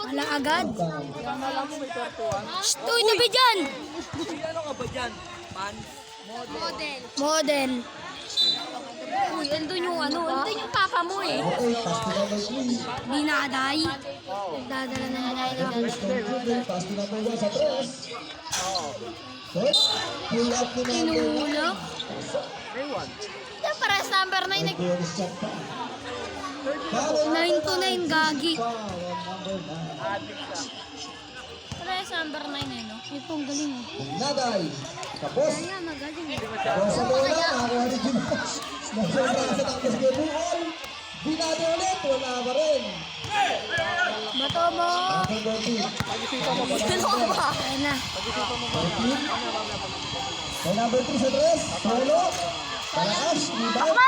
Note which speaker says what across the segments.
Speaker 1: Wala agad. Shh, uy, tabi dyan!
Speaker 2: Ano ka ba dyan? Pan?
Speaker 1: Model. Uy, andun yung ano, andun yung papa mo eh. Di nakaday. Nagdadala na nga na. Tinulok. Yan, pares number 9. 9 to 9, gagi. Pares number 9 eh, no? Ito, ang galing eh.
Speaker 3: Naday. Tapos.
Speaker 1: Kaya magaling eh.
Speaker 3: Sa bola, nakakuha ni Jim. Nagsobrang sa tapos kay Buol. Binado ulit, wala pa rin.
Speaker 1: Bato mo.
Speaker 3: Ang Bertie.
Speaker 1: Ano ba? Ayan na.
Speaker 3: May number 3 sa dress. Solo. Palakas. Rebound.
Speaker 1: Ako!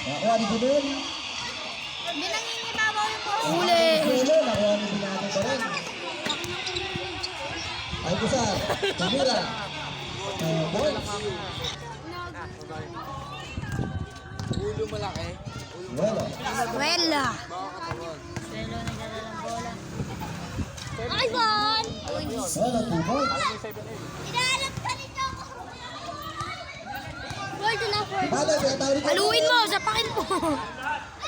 Speaker 3: Nakakuha ni Jimel.
Speaker 1: Binangingibabaw yung boss. Uli.
Speaker 3: Solo. Nakuha ni Binado pa rin. Ay kusar. Kamira. Ball.
Speaker 2: Ulo malaki.
Speaker 3: Wala.
Speaker 1: Wala. Ay, Juan!
Speaker 3: Wala. 2 points.
Speaker 1: Inaanap ka nito! Wala na,
Speaker 3: Binado. Pinatawag ni
Speaker 1: haluin mo, sapakin mo.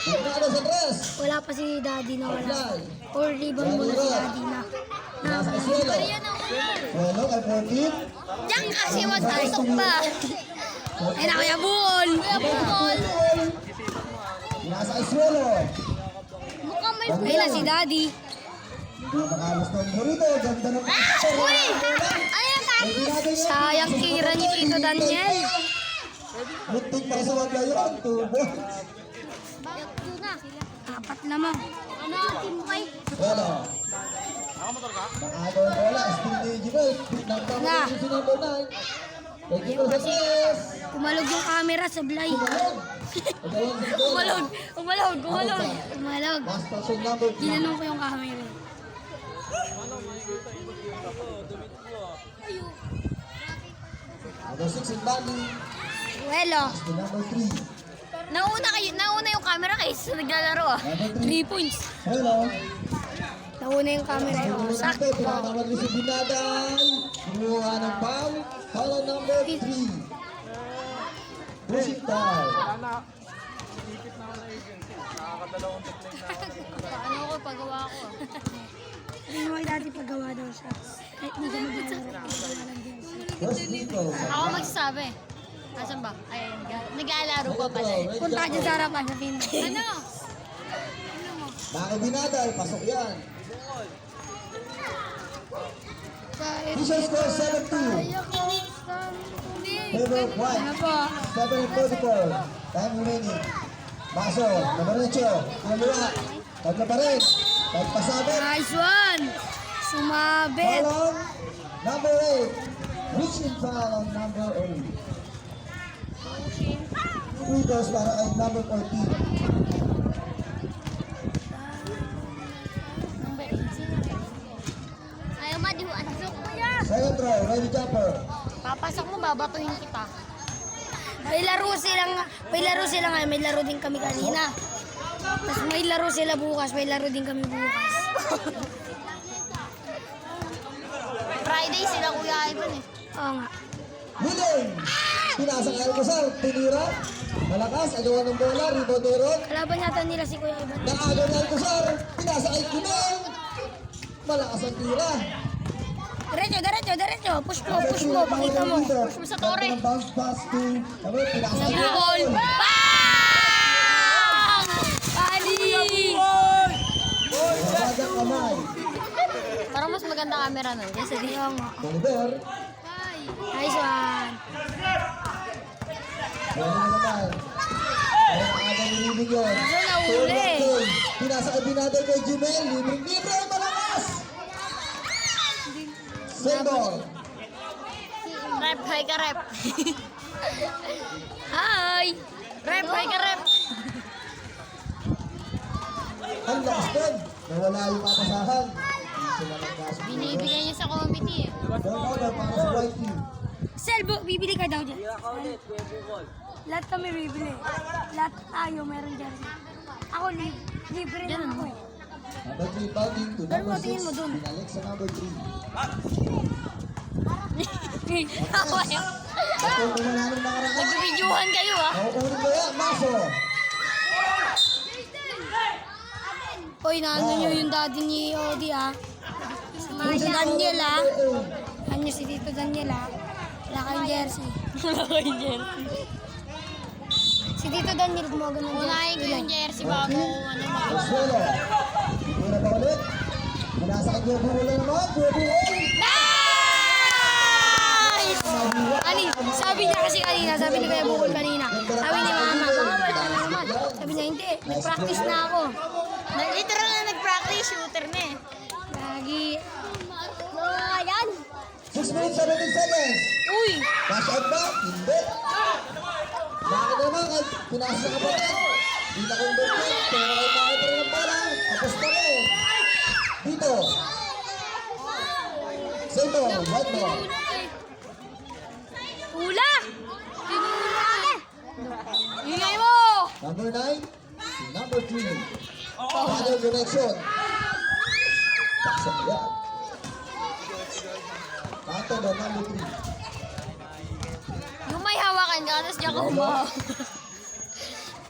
Speaker 3: Binado sa dress.
Speaker 1: Wala pa si Daddy na wala.
Speaker 3: Fly.
Speaker 1: Or ribbon mo na si Daddy na.
Speaker 3: Nasa Isuelo. Wala kay 14.
Speaker 1: Diyan kasi wag tasok pa. Ay na, Kuya Bul! Kuya Bul!
Speaker 3: Nasa Isuelo.
Speaker 1: Mukhang may ay na si Daddy.
Speaker 3: Makalos ng burrito. Ganda ng
Speaker 1: Uy! Ayan, tapos! Sayang kira ni Tito Daniel.
Speaker 3: Muntik para sa wagla yun. Tubo.
Speaker 1: Apat lamang. Ano, team fight?
Speaker 3: Wala. Nakagaw ang bola. Still ni Jimel. Nagtama
Speaker 1: Na.
Speaker 3: yung sinumbo na. Thank you sa tres.
Speaker 1: Kumalog yung camera sa blay. Kumalog! Kumalog! Kumalog! Kumalog!
Speaker 3: Last person number 3.
Speaker 1: Ginanong ko yung camera.
Speaker 3: Number 6 in Bali.
Speaker 1: Welo.
Speaker 3: The number 3.
Speaker 1: Nauna yung camera kaysa naglalaro ah.
Speaker 3: Number
Speaker 1: 3 points.
Speaker 3: Hello.
Speaker 1: Nauna yung camera yun. Sakto.
Speaker 3: Pinatawag ni si Binaday. Kumuha ng foul. Foul on number 3. Pushing down.
Speaker 1: Ano ko pagawa ko ah. Hindi mo dati paggawa daw siya. Kahit hindi ka maglalaro.
Speaker 3: First Nico.
Speaker 1: Ako magsasabi. Asan ba? Ay, nag-aalaro ko pala. Punta dyan sa harapan sa Pinoy. Ano?
Speaker 3: Baka Binaday. Pasok yan. Official score 7-2. Favor of White.
Speaker 1: Ano po?
Speaker 3: 7-44. Time remaining. Baso. Nabarecho. Kamura. Tatlo pa rin. Pagpasabit.
Speaker 1: Nice one! Sumabit!
Speaker 3: Foul on number 8. Reaching foul on number 8. Free throws para kay number 14.
Speaker 1: Ayaw madihuan.
Speaker 3: Second row. Ready jumper.
Speaker 1: Papasok mo, babatuhin kita. May laro sila ngayon, may laro din kami kanina. Tapos may laro sila bukas, may laro din kami bukas. Friday sila Kuya Ivan eh. Oo nga.
Speaker 3: Willing. Pinasang Alcazar. Tinira. Malakas. Agawan ng bola. Rebound meron.
Speaker 1: Kalaban yata nila si Kuya Ivan.
Speaker 3: Nakagaw ni Alcazar. Pinasa kay Kumel. Malakas ang tira.
Speaker 1: Diretso. Push mo, pakita mo. Push mo sa tore.
Speaker 3: Bounce pass to. Pinasa kay
Speaker 1: Nabukol.
Speaker 3: Kumel.
Speaker 1: Bang! Ali!
Speaker 3: Mabagang kamay.
Speaker 1: Parang mas maganda camera nun. Kasi di ako nga.
Speaker 3: Oliver.
Speaker 1: Nice one.
Speaker 3: Bueno naman. Ang aga nilibig yun.
Speaker 1: Kaso nahuli.
Speaker 3: Pinasa kay Binaday kay Jimel. Libre. Malakas. Sendol.
Speaker 1: Rep, hi ka rep. Hi! Rep, hi ka rep.
Speaker 3: Ang lakas doon. Nawala yung matasahan. Sila nagkaso.
Speaker 1: Binibigay niya sa committee eh.
Speaker 3: Don't order para sa white team.
Speaker 1: Selbo, bibili ka daw dyan. Lahat kami bibili. Lahat tayo meron dyan. Ako live. Libre na ako.
Speaker 3: Number 3 founding to
Speaker 1: Pero
Speaker 3: number 6.
Speaker 1: tingin mo dun.
Speaker 3: Binalik sa number 3.
Speaker 1: Ako eh.
Speaker 3: Ito kumananong nakaraan.
Speaker 1: Nag-videohan kayo ah.
Speaker 3: Nauunin ko yan, Maso.
Speaker 1: Hoy, nandun nyo yung daddy ni Odi ah. Si Daniel ah. Ano si Tito Daniel ah. Wala kayong jersey. Wala kayong jersey. Si Tito Daniel gumagano ng jersey. Unahin ko yung jersey bago ano
Speaker 3: Consuelo. Ito na ba ulit? Minasakit yung buhol na naman. Buhol.
Speaker 1: Nice! Ani, sabi niya kasi kanina, sabi ni Kuya Bukol kanina. Sabi ni Mama, baka wala na naman. Sabi niya, hindi, nag-practice na ako. Literal na nag-practice, shooter na eh. Lagi. Ayan.
Speaker 3: 6 minutes, 17 seconds.
Speaker 1: Uy!
Speaker 3: Cash out ba? Hindi. Bakit naman? Pinasa ka pa rin. Di na kong birthday. Pero kayo bakit rin ng pala. Tapos pa rin. Dito. Sino? White ball.
Speaker 1: Ula! Tinula! Ingay mo!
Speaker 3: Number 9. Si number 3. Father direction. Paksa ko yan. Kato na number 3.
Speaker 1: Yung may hawakan ka, tapos diyan ka humahaw.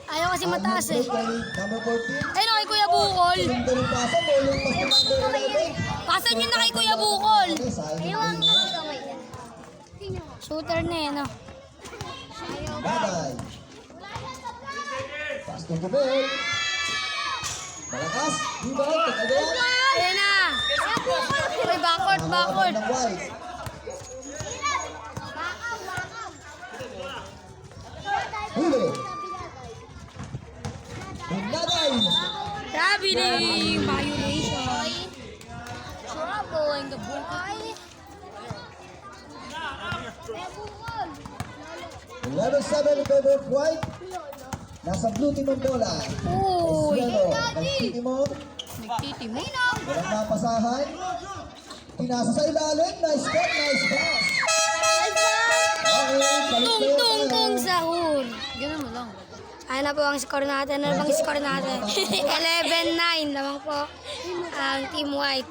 Speaker 1: Ayaw kasi mataas eh.
Speaker 3: Number 14.
Speaker 1: Ayun na kay Kuya Bukol.
Speaker 3: Yung ganun pasa mo, yung mas number 11.
Speaker 1: Pasan nyo na kay Kuya Bukol.
Speaker 3: Okay, sayang.
Speaker 1: Shooter na eh, no?
Speaker 3: Bye-bye. Pass to Gubel. Malakas. Rebound. Tagayan.
Speaker 1: Ayan na. Uy, backward, backward.
Speaker 3: Ng White. Huli. Binaday.
Speaker 1: Traveling violation. Trouble in the buhay.
Speaker 3: 11-7 in favor of White. Nasa blue team ang bola.
Speaker 1: Uy.
Speaker 3: Escuelo. Nagtitimon.
Speaker 1: Nagtitimo.
Speaker 3: Walang mapasahan. Pinasa sa ilalim. Nice cut. Nice pass. Okay. balik
Speaker 1: Tung,
Speaker 3: tayo
Speaker 1: tung,
Speaker 3: tayo.
Speaker 1: tung, sahur. Ganun mo lang. Ayan na po ang score natin. Ano bang score natin? 11-9 lamang po ang Team White.